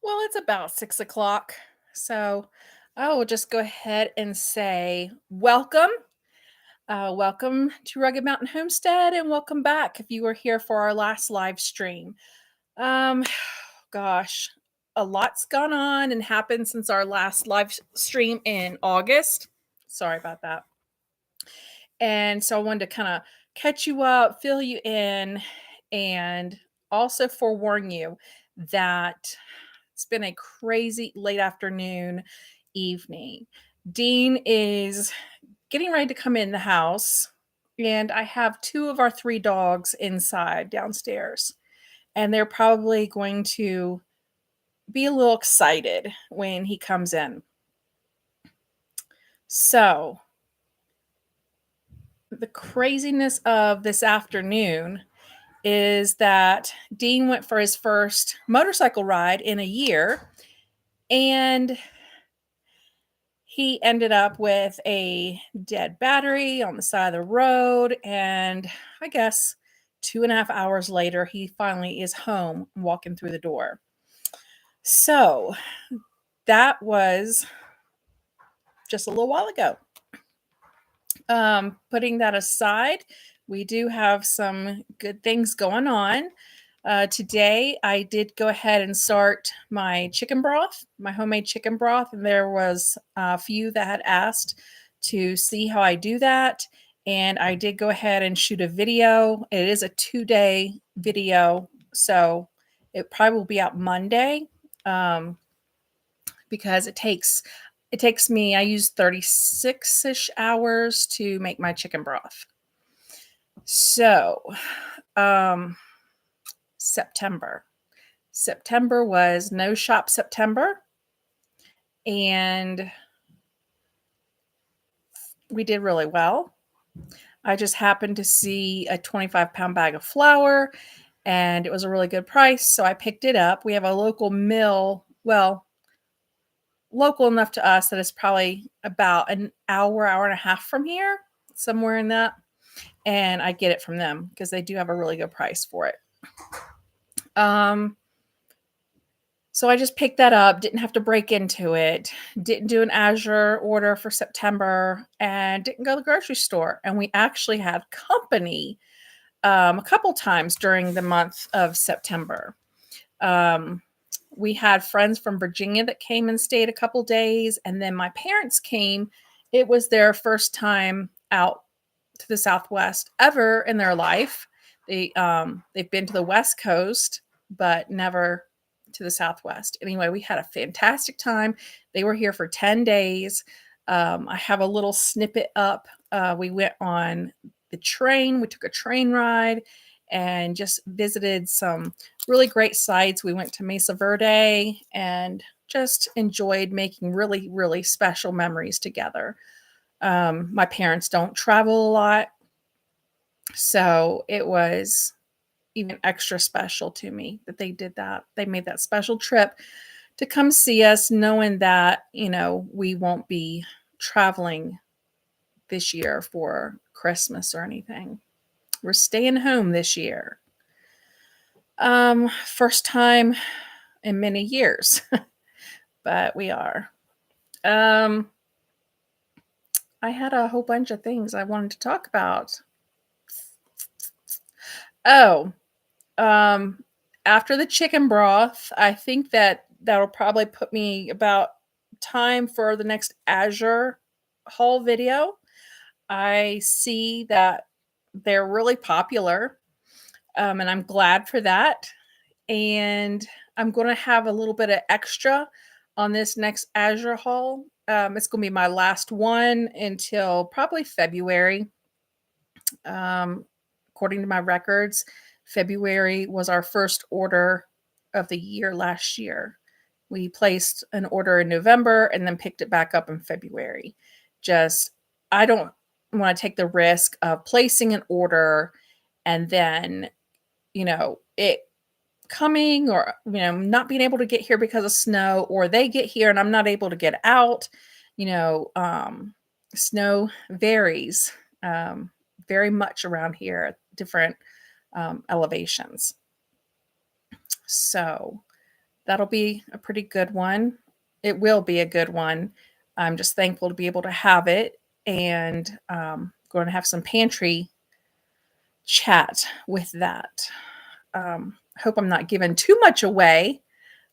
Well, it's about 6 o'clock. So I will just go ahead and say welcome. Welcome to Rugged Mountain Homestead and welcome back if you were here for our last live stream. Um, gosh, a lot's gone on and happened since our last live stream in August. Sorry about that. And so I wanted to kind of catch you up, fill you in, and also forewarn you that it's been a crazy late afternoon, evening. Dean is getting ready to come in the house, and I have two of our three dogs inside downstairs. And they're probably going to be a little excited when he comes in. So, the craziness of this afternoon is that Dean went for his first motorcycle ride in a year, and he ended up with a dead battery on the side of the road. And I guess 2.5 hours later, he finally is home walking through the door. So that was just a little while ago. Putting that aside, we do have some good things going on. Today, I did go ahead and start my chicken broth, my homemade chicken broth, and there was a few that had asked to see how I do that. And I did go ahead and shoot a video. It is a 2-day video, so it probably will be out Monday because it takes me, I use 36-ish hours to make my chicken broth. So, September was no shop September, and we did really well. I just happened to see a 25-pound bag of flour, and it was a really good price, so I picked it up. We have a local mill, well, local enough to us that it's probably about an hour and a half from here, somewhere in that. And I get it from them because they do have a really good price for it. So I just picked that up, didn't have to break into it, didn't do an Azure order for September, and didn't go to the grocery store. And we actually had company a couple times during the month of September. We had friends from Virginia that came and stayed a couple days, and then my parents came. It was their first time out to the Southwest ever in their life. They've been to the West Coast, but never to the Southwest. Anyway, we had a fantastic time. They were here for 10 days. I have a little snippet up. We went on the train. We took a train ride and just visited some really great sites. We went to Mesa Verde and just enjoyed making really, really special memories together. My parents don't travel a lot, so it was even extra special to me that they did that. They made that special trip to come see us, knowing that, we won't be traveling this year for Christmas or anything. We're staying home this year. First time in many years, but we are. I had a whole bunch of things I wanted to talk about. Oh, after the chicken broth, I think that'll probably put me about time for the next Azure haul video. I see that they're really popular, and I'm glad for that. And I'm going to have a little bit of extra on this next Azure haul. It's going to be my last one until probably February. According to my records, February was our first order of the year last year. We placed an order in November and then picked it back up in February. I don't want to take the risk of placing an order and then, it coming or, not being able to get here because of snow, or they get here and I'm not able to get out. Snow varies very much around here at different elevations. So That'll be a pretty good one. It will be a good one. I'm just thankful to be able to have it, and going to have some pantry chat with that. Hope I'm not giving too much away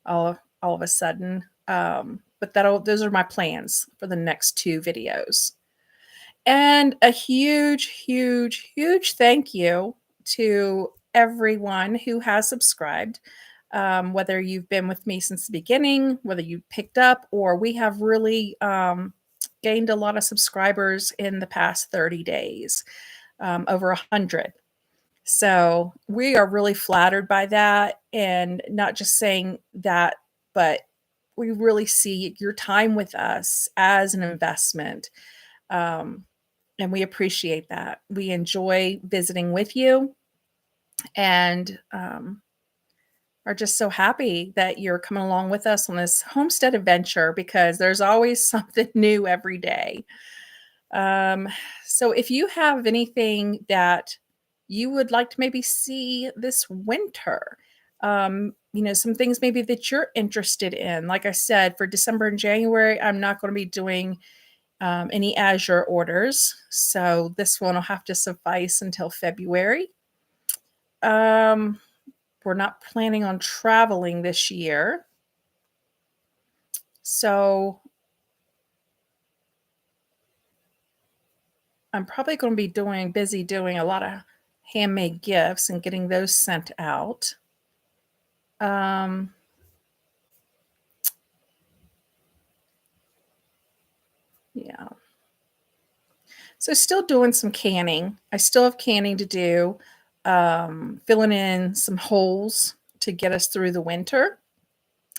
all of a sudden. But those are my plans for the next two videos. And a huge, huge, huge thank you to everyone who has subscribed. Whether you've been with me since the beginning, whether you picked up, or we have really gained a lot of subscribers in the past 30 days, over 100. So we are really flattered by that. And not just saying that, but we really see your time with us as an investment. Um, and we appreciate that. We enjoy visiting with you, and are just so happy that you're coming along with us on this homestead adventure, because there's always something new every day. Um, so if you have anything that you would like to maybe see this winter, some things maybe that you're interested in. Like I said, for December and January, I'm not going to be doing any Azure orders. So this one will have to suffice until February. We're not planning on traveling this year. So I'm probably going to be busy doing a lot of handmade gifts and getting those sent out. Yeah. So still doing some canning. I still have canning to do, filling in some holes to get us through the winter.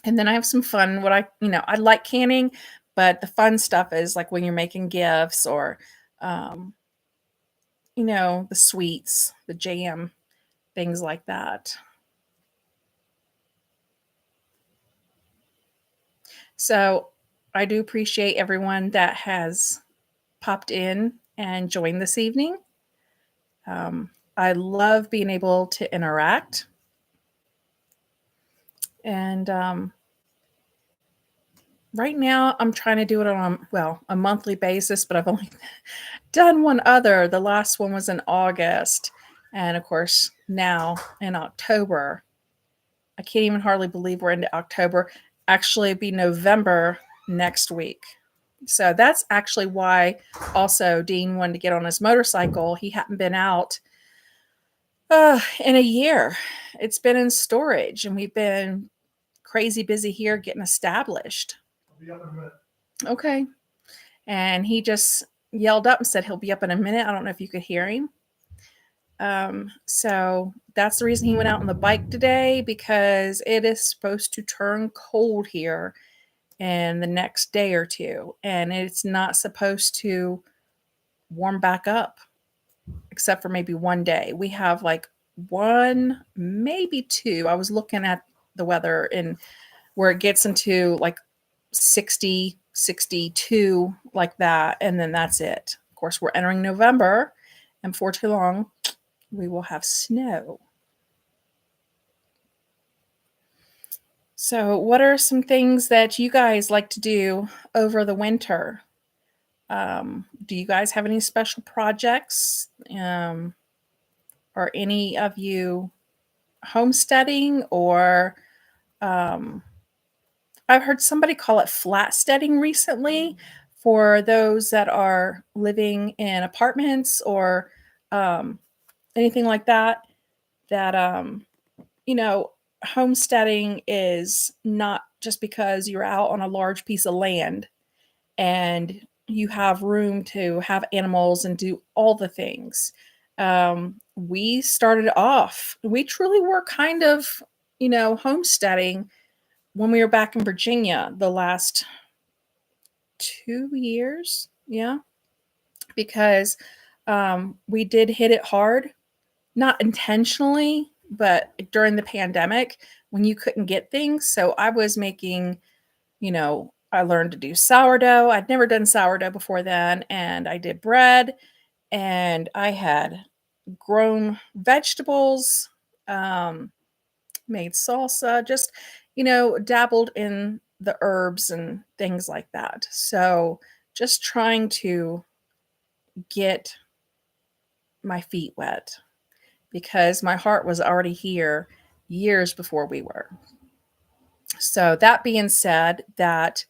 And then I have some fun. I like canning, but the fun stuff is like when you're making gifts, or, um, the sweets, the jam, things like that. So I do appreciate everyone that has popped in and joined this evening. I love being able to interact. And right now I'm trying to do it on, a monthly basis, but I've only done one other. The last one was in August. And of course, now in October, I can't even hardly believe we're into October. Actually, it'd be November next week. So that's actually why also Dean wanted to get on his motorcycle. He hadn't been out in a year. It's been in storage, and we've been crazy busy here getting established. I'll be up in a minute. Okay. And he just yelled up and said he'll be up in a minute. I don't know if you could hear him. So that's the reason he went out on the bike today, because it is supposed to turn cold here in the next day or two, and it's not supposed to warm back up except for maybe one day. We have like one, maybe two. I was looking at the weather, and where it gets into like 60, 62, like that, and then that's it. Of course, we're entering November, and before too long, we will have snow. So, what are some things that you guys like to do over the winter? Do you guys have any special projects? Are any of you homesteading, or I've heard somebody call it flatsteading recently, for those that are living in apartments, or anything like that. That homesteading is not just because you're out on a large piece of land and you have room to have animals and do all the things. We started off, we truly were kind of, homesteading when we were back in Virginia the last 2 years. Yeah. Because we did hit it hard, not intentionally, but during the pandemic when you couldn't get things. So I was making, I learned to do sourdough. I'd never done sourdough before then. And I did bread, and I had grown vegetables, made salsa, just, dabbled in the herbs and things like that. So just trying to get my feet wet because my heart was already here years before we were. So that being said, that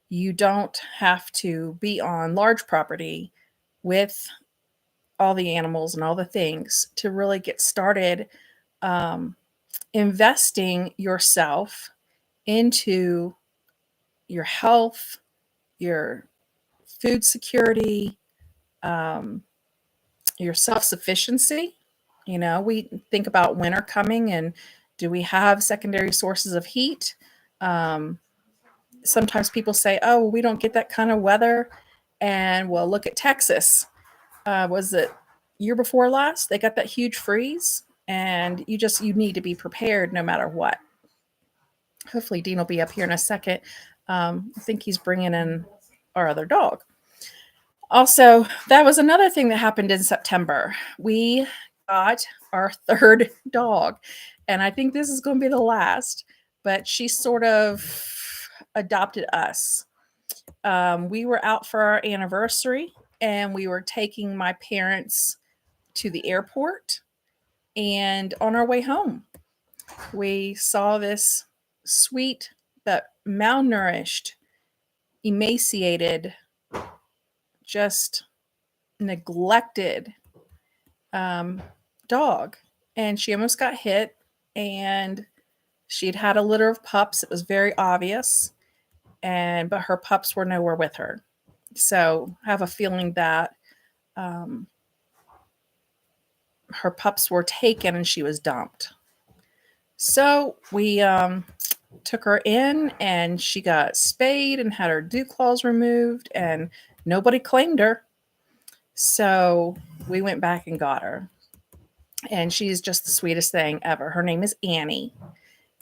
you don't have to be on large property with all the animals and all the things to really get started investing yourself into your health, your food security, um, your self sufficiency. We think about winter coming and do we have secondary sources of heat? Um, Sometimes people say, oh, we don't get that kind of weather. And well, look at Texas. Was it year before last? They got that huge freeze. And you need to be prepared no matter what. Hopefully, Dean will be up here in a second. I think he's bringing in our other dog. Also, that was another thing that happened in September. We got our third dog, and I think this is going to be the last, but she sort of adopted us. We were out for our anniversary, and we were taking my parents to the airport, and on our way home, we saw this sweet but malnourished, emaciated, just neglected dog. And she almost got hit, and she'd had a litter of pups. It was very obvious. But her pups were nowhere with her. So I have a feeling that her pups were taken and she was dumped. So we took her in, and she got spayed and had her dew claws removed, and nobody claimed her. So we went back and got her. And she's just the sweetest thing ever. Her name is Annie,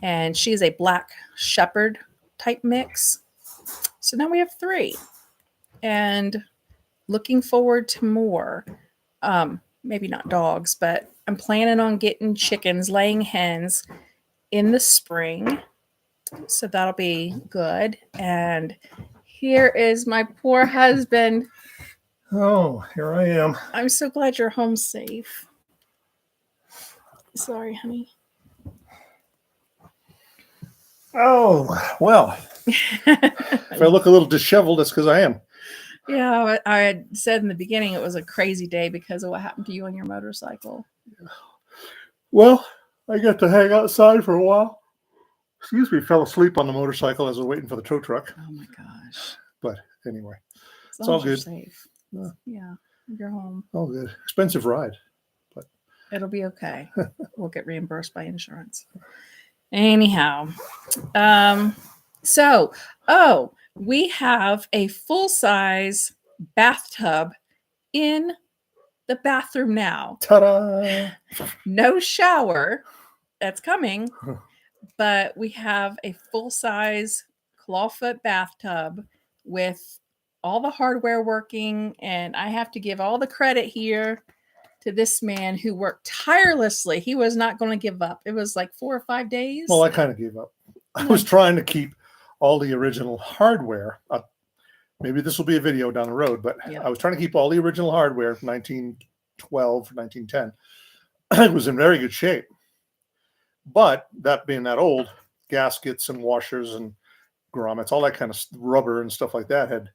and she's a black shepherd type mix. So now we have 3, and looking forward to more. Maybe not dogs, but I'm planning on getting chickens, laying hens in the spring. So that'll be good. And here is my poor husband. Oh, here I am. I'm so glad you're home safe. Sorry, honey. Oh, well. If I look a little disheveled, that's because I am. Yeah, I had said in the beginning it was a crazy day because of what happened to you on your motorcycle. Well, I got to hang outside for a while. Excuse me, fell asleep on the motorcycle as I was waiting for the tow truck. Oh my gosh. But anyway, it's all good. Safe. Yeah, you're home. All good. Expensive ride, but it'll be okay. We'll get reimbursed by insurance. Anyhow, we have a full-size bathtub in the bathroom now. Ta-da! No shower. That's coming. But we have a full-size clawfoot bathtub with all the hardware working, and I have to give all the credit here to this man who worked tirelessly. He was not going to give up. It was like 4 or 5 days. Well, I kind of gave up. I was trying to keep all the original hardware. Maybe this will be a video down the road, but I was trying to keep all the original hardware, 1912, 1910. It was in very good shape. But that being that old, gaskets and washers and grommets, all that kind of rubber and stuff like that had,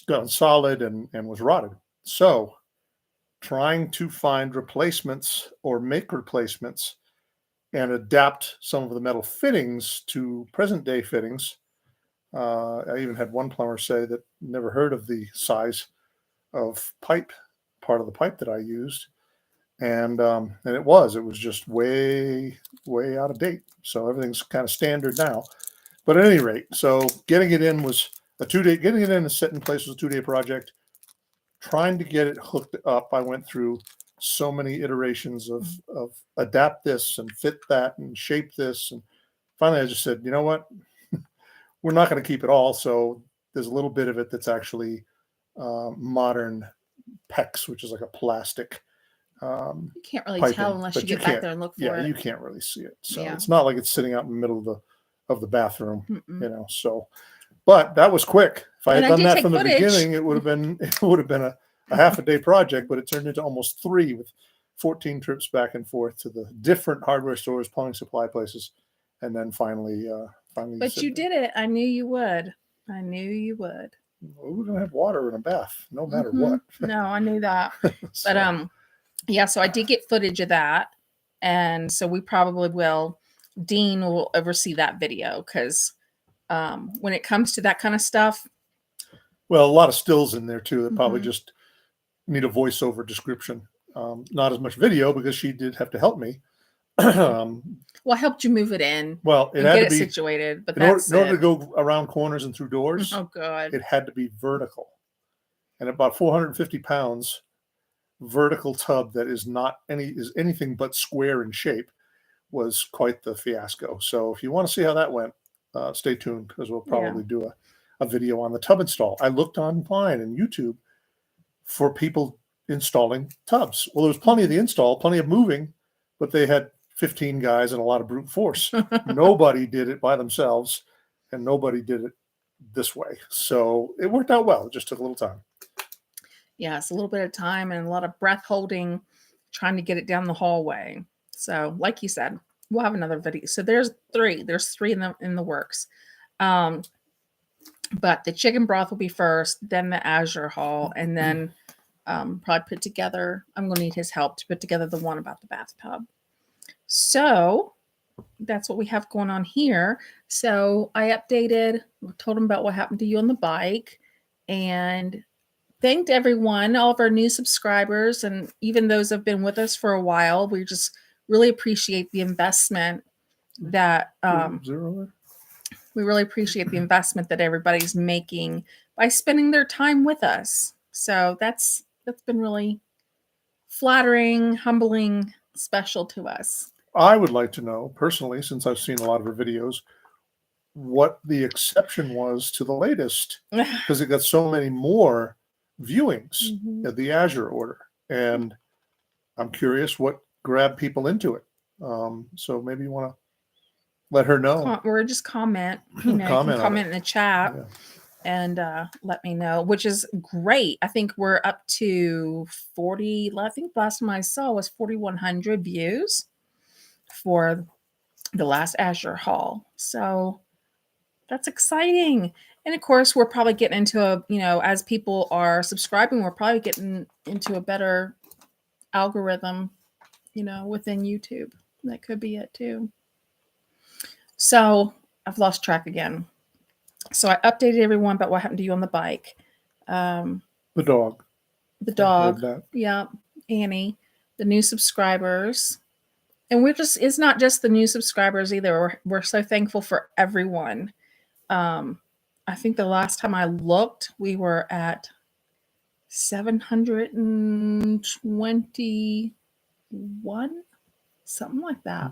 gone solid and was rotted. So trying to find replacements or make replacements and adapt some of the metal fittings to present day fittings. I even had one plumber say that never heard of the size of pipe, part of the pipe that I used. And it was just way out of date. So everything's kind of standard now. But at any rate, so getting it in was a 2-day, getting it in and set in place was a 2-day project. Trying to get it hooked up, I went through so many iterations of adapt this and fit that and shape this. And finally I just said, you know what? We're not going to keep it all. So there's a little bit of it that's actually modern PEX, which is like a plastic You can't really piping, tell unless but you get back there and look for it. you can't really see it. So Yeah. it's not like it's sitting out in the middle of the bathroom, Mm-mm. you know. So, but that was quick. If I had done that from the beginning, it would have been a half a day project, but it turned into almost 3 with 14 trips back and forth to the different hardware stores, plumbing supply places, and then finally. But you did it. I knew you would. I knew you would. We're gonna have water in a bath, no matter what. No, I knew that. So. But yeah. So I did get footage of that, and so we probably will. Dean will oversee that video because when it comes to that kind of stuff. Well, a lot of stills in there too that probably just need a voiceover description. Not as much video because she did have to help me. Well, I helped you move it in. Well, it and had get to it be situated, but in order to go around corners and through doors. Oh God! It had to be vertical, and about 450 pounds vertical tub that is anything but square in shape was quite the fiasco. So if you want to see how that went, stay tuned because we'll probably do a video on the tub install. I looked online and YouTube for people installing tubs. Well, there was plenty of the install, plenty of moving, but they had 15 guys and a lot of brute force. Nobody did it by themselves, and nobody did it this way. So it worked out well. It just took a little time. Yeah, it's a little bit of time and a lot of breath holding, trying to get it down the hallway. So, like you said, we'll have another video. So there's 3. There's 3 in the works. But the chicken broth will be first, then the Azure haul, and then probably put together. I'm going to need his help to put together the one about the bathtub. So that's what we have going on here. So I updated, told him about what happened to you on the bike, and thanked everyone, all of our new subscribers, and even those who have been with us for a while. We just really appreciate the investment that we really appreciate the investment that everybody's making by spending their time with us. So that's been really flattering, humbling, special to us. I would like to know personally, since I've seen a lot of her videos, what the exception was to the latest, because it got so many more viewings at the Azure order, and I'm curious what grabbed people into it. So maybe you want to let her know, or just comment. Comment in the chat. And let me know, which is great. I think we're up to 40. I think last time I saw was 4,100 views for the last Azure haul. So that's exciting. And of course, we're probably getting into as people are subscribing, we're probably getting into a better algorithm, within YouTube. That could be it too. So I've lost track again. So I updated everyone about what happened to you on the bike. The dog. Yeah. Annie, the new subscribers. And it's not just the new subscribers either. We're so thankful for everyone. I think the last time I looked, we were at 721, something like that.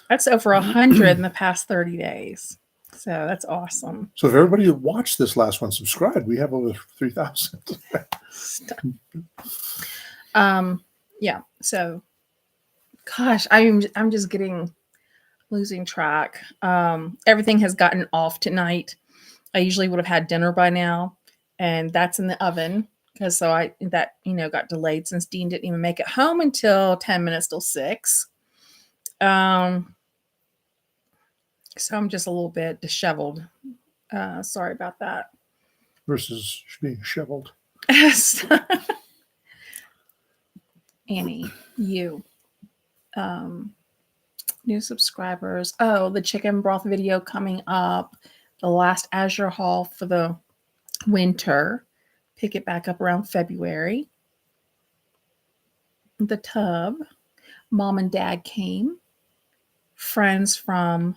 That's over 100 in the past 30 days. So that's awesome. So if everybody who watched this last one subscribed, we have over 3,000. Yeah. So, gosh, I'm just losing track. Everything has gotten off tonight. I usually would have had dinner by now, and that's in the oven because got delayed since Dean didn't even make it home until 10 minutes till 6. So I'm just a little bit disheveled. Sorry about that. Versus being shoveled. Annie, you. New subscribers. Oh, the chicken broth video coming up. The last Azure haul for the winter. Pick it back up around February. The tub. Mom and Dad came. Friends from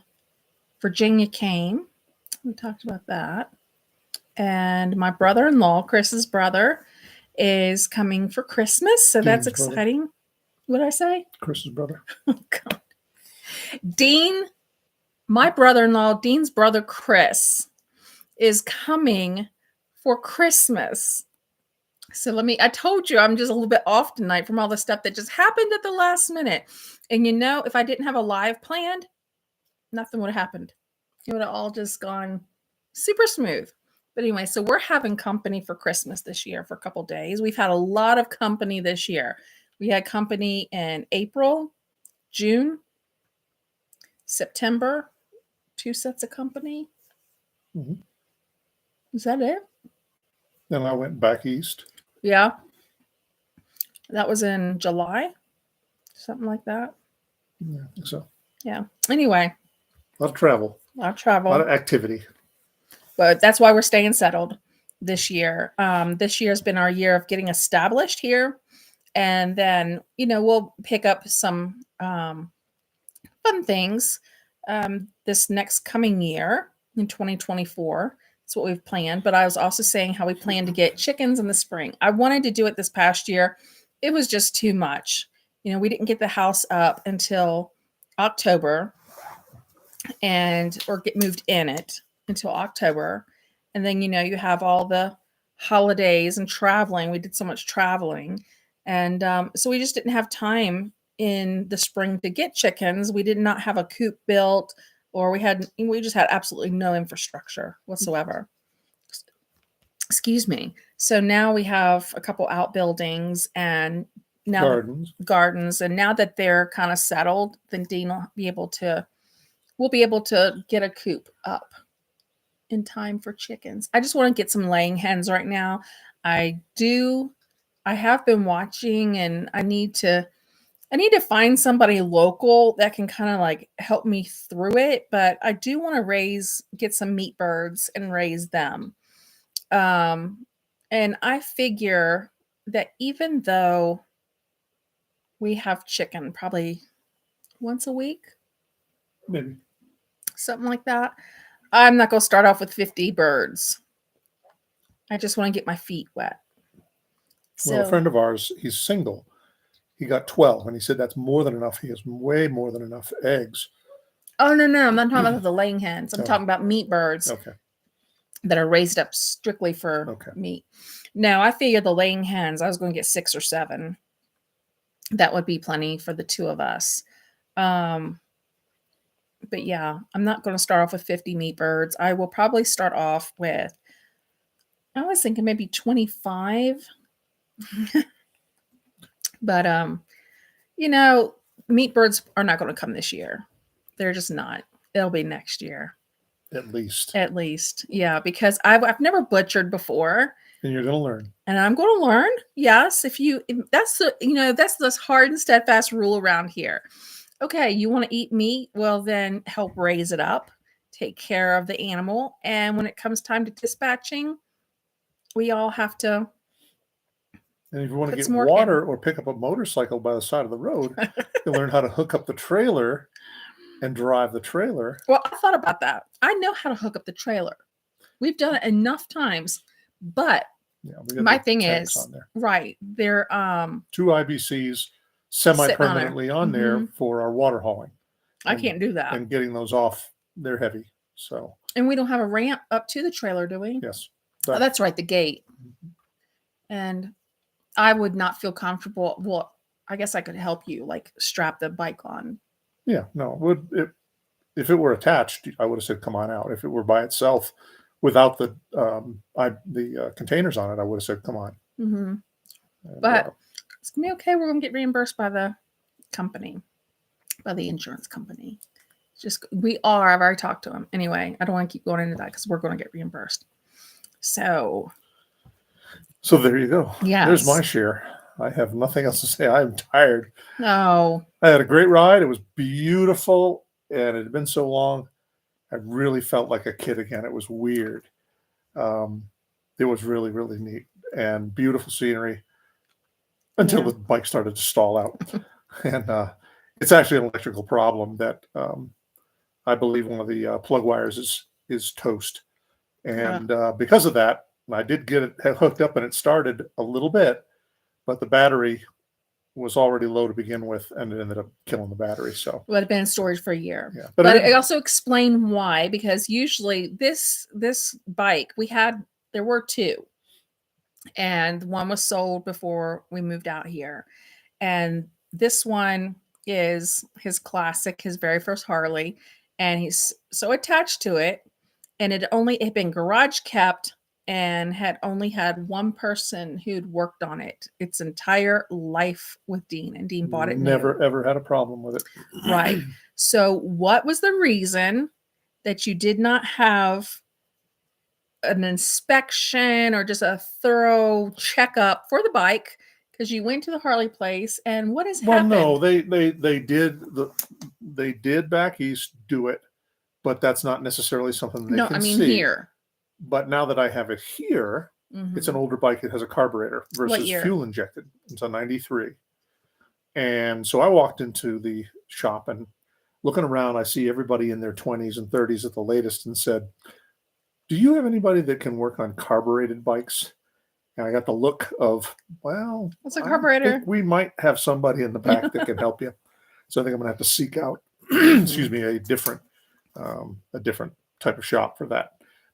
Virginia came. We talked about that. And my brother-in-law, Chris's brother, is coming for Christmas. So that's exciting. Brother. What did I say? Chris's brother. Oh, God. Dean, my brother-in-law, Dean's brother, Chris, is coming for Christmas. So I told you I'm just a little bit off tonight from all the stuff that just happened at the last minute. And if I didn't have a live planned, nothing would have happened. It would have all just gone super smooth. But anyway, so we're having company for Christmas this year for a couple days. We've had a lot of company this year. We had company in April, June, September, 2 sets of company. Mm-hmm. Is that it? Then I went back east. Yeah. That was in July, something like that. Yeah, I think so. Yeah. Anyway. A lot of travel. A lot of activity. But that's why we're staying settled this year. This year has been our year of getting established here. And then, we'll pick up some fun things this next coming year in 2024. That's what we've planned. But I was also saying how we plan to get chickens in the spring. I wanted to do it this past year. It was just too much. We didn't get the house up until October or get moved in it until October. And then, you have all the holidays and traveling. We did so much traveling. And so we just didn't have time in the spring to get chickens. We did not have a coop built, or we just had absolutely no infrastructure whatsoever. Excuse me. So now we have a couple outbuildings and now gardens. And now that they're kind of settled, then Dean will we'll be able to get a coop up in time for chickens. I just want to get some laying hens right now. I have been watching, and I need to find somebody local that can kind of like help me through it. But I do want to get some meat birds and raise them. And I figure that even though we have chicken probably once a week, maybe something like that, I'm not going to start off with 50 birds. I just want to get my feet wet. Well, a friend of ours, he's single. He got 12, and he said that's more than enough. He has way more than enough eggs. Oh, no. I'm not talking about the laying hens. I'm talking about meat birds that are raised up strictly for meat. Now, I figured the laying hens, I was going to get 6 or 7. That would be plenty for the 2 of us. But yeah, I'm not going to start off with 50 meat birds. I will probably start off with, I was thinking maybe 25. But, meat birds are not going to come this year. They're just not. It'll be next year. At least. Yeah, because I've never butchered before. And you're going to learn. And I'm going to learn. Yes. That's the hard and steadfast rule around here. Okay, you want to eat meat? Well, then help raise it up, take care of the animal. And when it comes time to dispatching, we all have to. And if you want to get water or pick up a motorcycle by the side of the road, you'll learn how to hook up the trailer and drive the trailer. Well, I thought about that. I know how to hook up the trailer. We've done it enough times, but my thing is, right, they're 2 IBCs semi-permanently on there for our water hauling. I can't do that. And getting those off, they're heavy. So. And we don't have a ramp up to the trailer, do we? Yes. Oh, that's right, the gate. And I would not feel comfortable. Well, I guess I could help you, like strap the bike on. Yeah, no. If it were attached, I would have said, "Come on out." If it were by itself, without the containers on it, I would have said, "Come on." Mm-hmm. But it's gonna be okay. We're gonna get reimbursed by the company, by the insurance company. I've already talked to them. Anyway, I don't want to keep going into that because we're going to get reimbursed. So there you go. Yeah. There's my share. I have nothing else to say. I'm tired. No. I had a great ride. It was beautiful, and it had been so long. I really felt like a kid again. It was weird. It was really, really neat and beautiful scenery until the bike started to stall out. And it's actually an electrical problem that I believe one of the plug wires is toast. And because of that, I did get it hooked up and it started a little bit, but the battery was already low to begin with, and it ended up killing the battery. So it had been in storage for a year. Yeah. But I also explain why, because usually this bike there were 2. and one was sold before we moved out here. And this one is his classic, his very first Harley, and he's so attached to it. And it had been garage kept and had only had one person who'd worked on it its entire life with Dean, and Dean bought it Never new. ever had a problem with it. Right. So what was the reason that you did not have an inspection or just a thorough checkup for the bike? Because you went to the Harley place, and what has happened? No, they did back east do it, but that's not necessarily something they can see. Here. But now that I have it here, it's an older bike. It has a carburetor versus fuel injected. It's a 93. And so I walked into the shop and looking around, I see everybody in their 20s and 30s at the latest and said, "Do you have anybody that can work on carbureted bikes?" And I got the look of, well, what's a carburetor? I think we might have somebody in the back that can help you. So I think I'm going to have to seek out, excuse me, a different type of shop for that.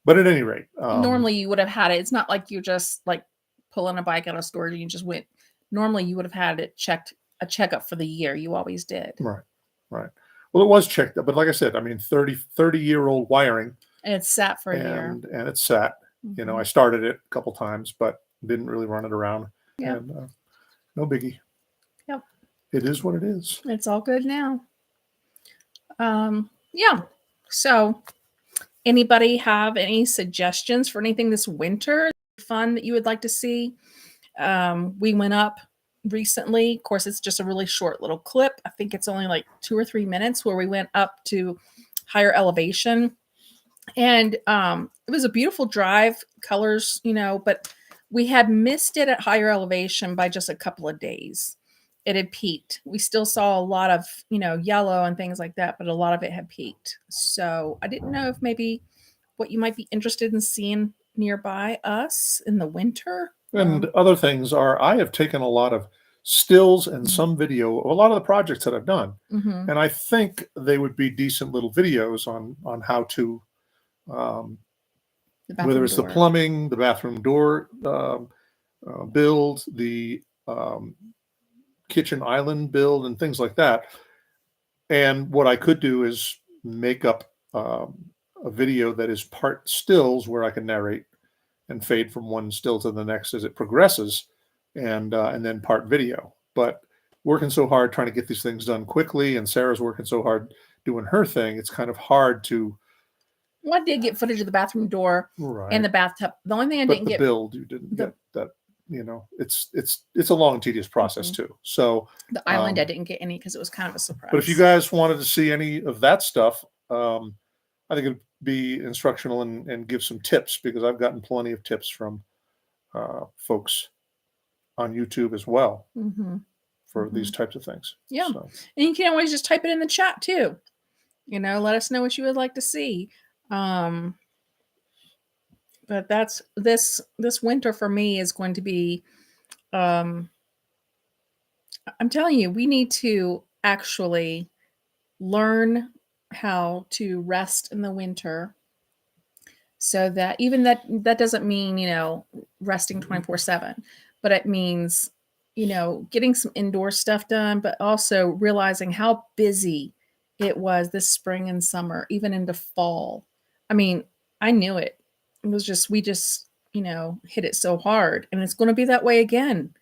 But at any rate, normally you would have had it. It's not like you're just like pulling a bike out of storage and you just went. Normally you would have had it checked, a checkup for the year. You always did. Right. Well, it was checked up, but like I said, I mean, 30-year-old wiring. And it's sat for a year. And it's sat. You know, I started it a couple times, but didn't really run it around. Yeah. And no biggie. Yep. It is what it is. It's all good now. Yeah. So anybody have any suggestions for anything this winter fun that you would like to see? We went up recently. Of course, it's just a really short little clip. I think it's only like 2 or 3 minutes where we went up to higher elevation. And it was a beautiful drive, colors, you know, but we had missed it at higher elevation by just a couple of days. It had peaked. We still saw a lot of, you know, yellow and things like that, but a lot of it had peaked. So I didn't know if maybe what you might be interested in seeing nearby us in the winter. And other things are, I have taken a lot of stills and some video of a lot of the projects that I've done. And I think they would be decent little videos on how to, whether it's the plumbing, the bathroom door build, the kitchen island build, and things like that. And what I could do is make up a video that is part stills where I can narrate and fade from one still to the next as it progresses, and then part video. But working so hard trying to get these things done quickly, and Sarah's working so hard doing her thing, it's kind of hard to. Well, I did get footage of the bathroom door and the bathtub. The only thing I didn't get build, you didn't get that. You know, it's a long, tedious process too. So the island, I didn't get any because it was kind of a surprise. But if you guys wanted to see any of that stuff, I think it'd be instructional and give some tips, because I've gotten plenty of tips from folks on YouTube as well for these types of things. Yeah. So. And you can always just type it in the chat too. You know, let us know what you would like to see. But that's this winter for me is going to be, I'm telling you, we need to actually learn how to rest in the winter, so that even that doesn't mean, you know, resting 24/7, but it means, you know, getting some indoor stuff done, but also realizing how busy it was this spring and summer, even into fall. I mean, I knew it. It was just, we just, you know, hit it so hard, and it's going to be that way again.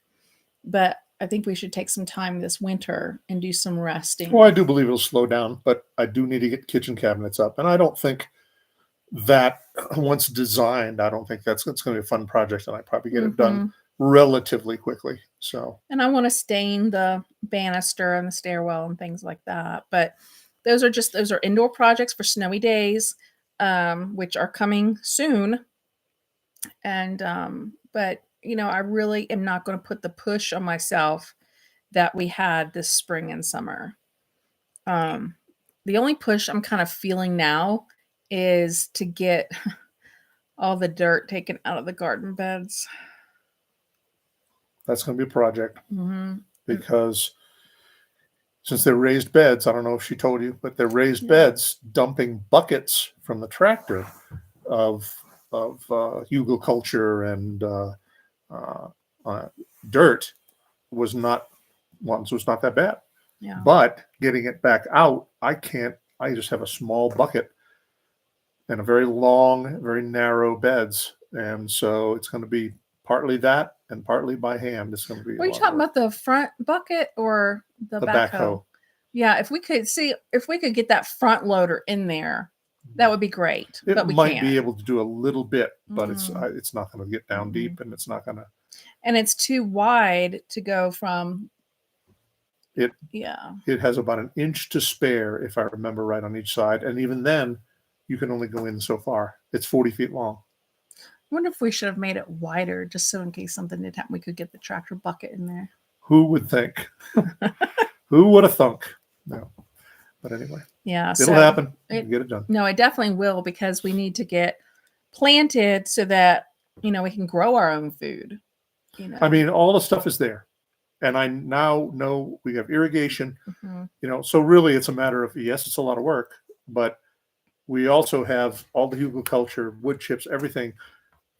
But I think we should take some time this winter and do some resting. Well, I do believe it'll slow down, but I do need to get kitchen cabinets up. And I don't think that once designed, I don't think it's going to be a fun project, and I probably get it done relatively quickly. So, and I want to stain the banister and the stairwell and things like that. But those are indoor projects for snowy days, which are coming soon. And but you know, I really am not going to put the push on myself that we had this spring and summer. The only push I'm kind of feeling now is to get all the dirt taken out of the garden beds. That's going to be a project, because since they're raised beds, I don't know if she told you, but they're raised beds, dumping buckets from the tractor of hugelkultur and dirt was not that bad. Yeah. But getting it back out, I can't. I just have a small bucket and a very long, very narrow beds, and so it's going to be partly that and partly by hand. It's going to be. Are you talking about the front bucket or the backhoe? Yeah, if we could get that front loader in there, that would be great. It but we might can't. be able to do a little bit, but it's not going to get down deep, and it's not going to. And it's too wide to go from. It Yeah. It has about an inch to spare, if I remember right, on each side, and even then, you can only go in so far. It's 40 feet long. I wonder if we should have made it wider, just so in case something did happen, we could get the tractor bucket in there. Who would think? Who would have thunk? No. But anyway. Yeah. It'll happen. Get it done. No, it definitely will, because we need to get planted so that, we can grow our own food. I mean, all the stuff is there. And I now know we have irrigation, so really it's a matter of, yes, it's a lot of work, but we also have all the hugelkultur, wood chips, everything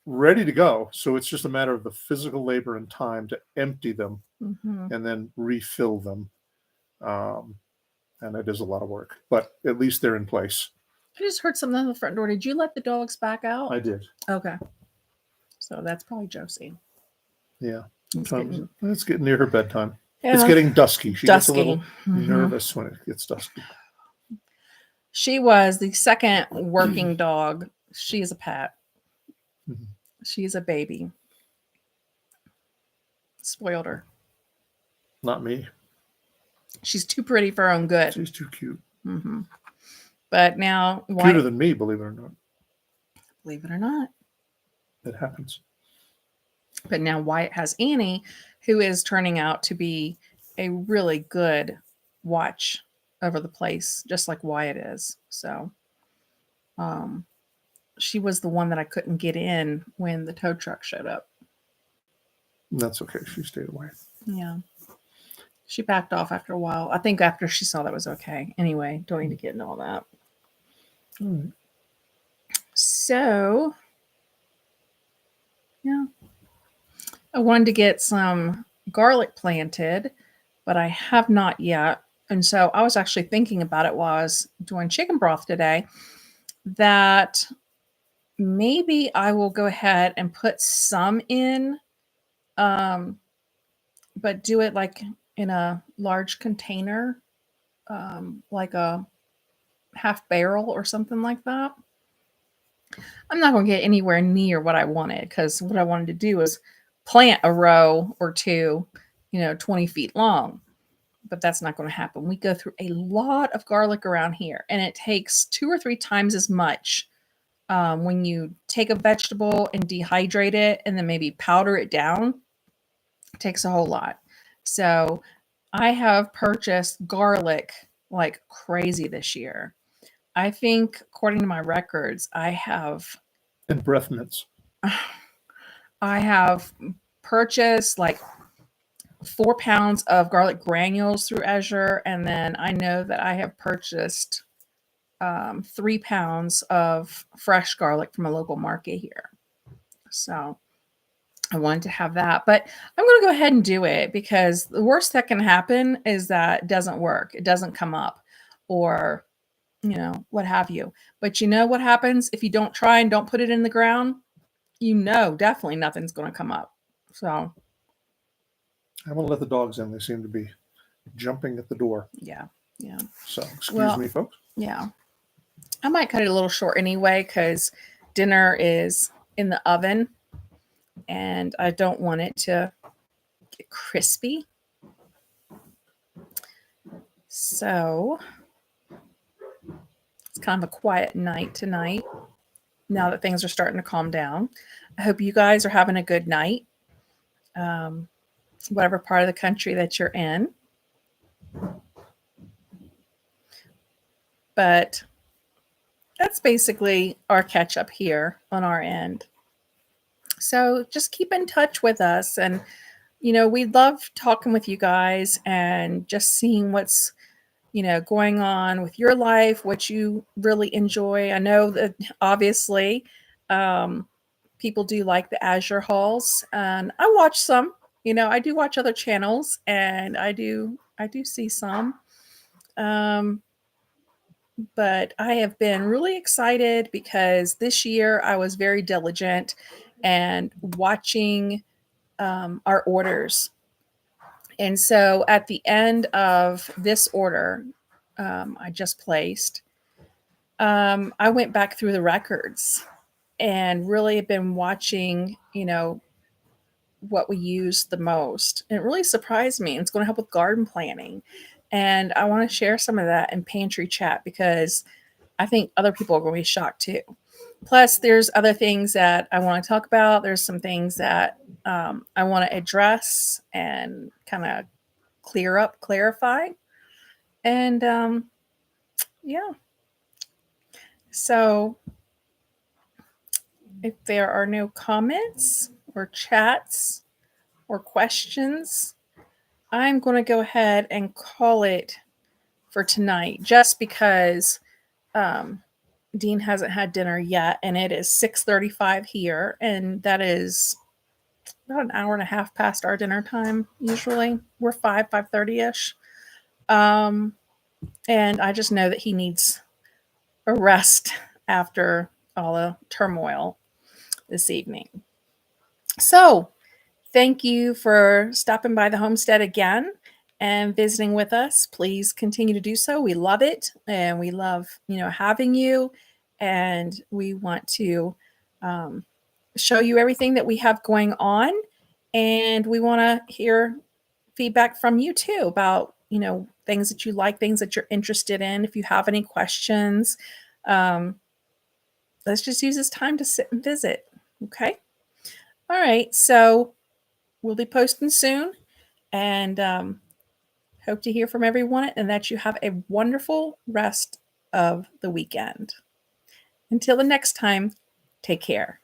ready to go. So it's just a matter of the physical labor and time to empty them and then refill them. And it is a lot of work, but at least they're in place. I just heard something on the front door. Did you let the dogs back out? I did. Okay. So that's probably Josie. Yeah. It's getting near her bedtime. Yeah. It's getting dusky. She gets a little nervous when it gets dusky. She was the second working dog. She's a pet. She's a baby. Spoiled her. Not me. She's too pretty for her own good. She's too cute. But now, cuter than me, believe it or not. Believe it or not. It happens. But now Wyatt has Annie, who is turning out to be a really good watch over the place, just like Wyatt is. So she was the one that I couldn't get in when the tow truck showed up. That's okay. She stayed away. Yeah. She backed off after a while. I think after she saw that was okay. Anyway, don't need to get into all that. So, yeah. I wanted to get some garlic planted, but I have not yet. And so I was actually thinking about it while I was doing chicken broth today, that maybe I will go ahead and put some in, but do it like in a large container, like a half barrel or something like that. I'm not going to get anywhere near what I wanted, because what I wanted to do was plant a row or two, 20 feet long. But that's not going to happen. We go through a lot of garlic around here, and it takes 2 or 3 times as much when you take a vegetable and dehydrate it and then maybe powder it down. It takes a whole lot. So I have purchased garlic like crazy this year. I think, according to my records, I have... And breath mints. I have purchased like 4 pounds of garlic granules through Azure, and then I know that I have purchased 3 pounds of fresh garlic from a local market here. So I wanted to have that, but I'm going to go ahead and do it, because the worst that can happen is that it doesn't work. It doesn't come up, or, what have you. But what happens if you don't try and don't put it in the ground? Definitely nothing's going to come up. So I'm going to let the dogs in. They seem to be jumping at the door. Yeah. So excuse me, folks. Yeah. I might cut it a little short anyway, because dinner is in the oven and I don't want it to get crispy. So it's kind of a quiet night tonight, now that things are starting to calm down. I hope you guys are having a good night, whatever part of the country that you're in. But that's basically our catch up here on our end. So just keep in touch with us. And, we love talking with you guys and just seeing what's, going on with your life, what you really enjoy. I know that obviously people do like the Azure hauls, and I watch some. I do watch other channels, and I do see some. But I have been really excited because this year I was very diligent and watching our orders. And so at the end of this order I just placed, I went back through the records and really have been watching, what we use the most. And it really surprised me. It's going to help with garden planning. And I want to share some of that in pantry chat because I think other people are going to be shocked too. Plus, there's other things that I want to talk about. There's some things that I want to address and kind of clarify. And yeah. So if there are no comments or chats or questions, I'm going to go ahead and call it for tonight just because Dean hasn't had dinner yet, and it is 6:35 here, and that is about an hour and a half past our dinner time. Usually we're 5:30ish. And I just know that he needs a rest after all the turmoil this evening. So thank you for stopping by the homestead again and visiting with us. Please continue to do so. We love it, and we love, having you, and we want to show you everything that we have going on, and we want to hear feedback from you too about, things that you like, things that you're interested in. If you have any questions, let's just use this time to sit and visit. Okay. All right. So we'll be posting soon, and hope to hear from everyone and that you have a wonderful rest of the weekend. Until the next time, take care.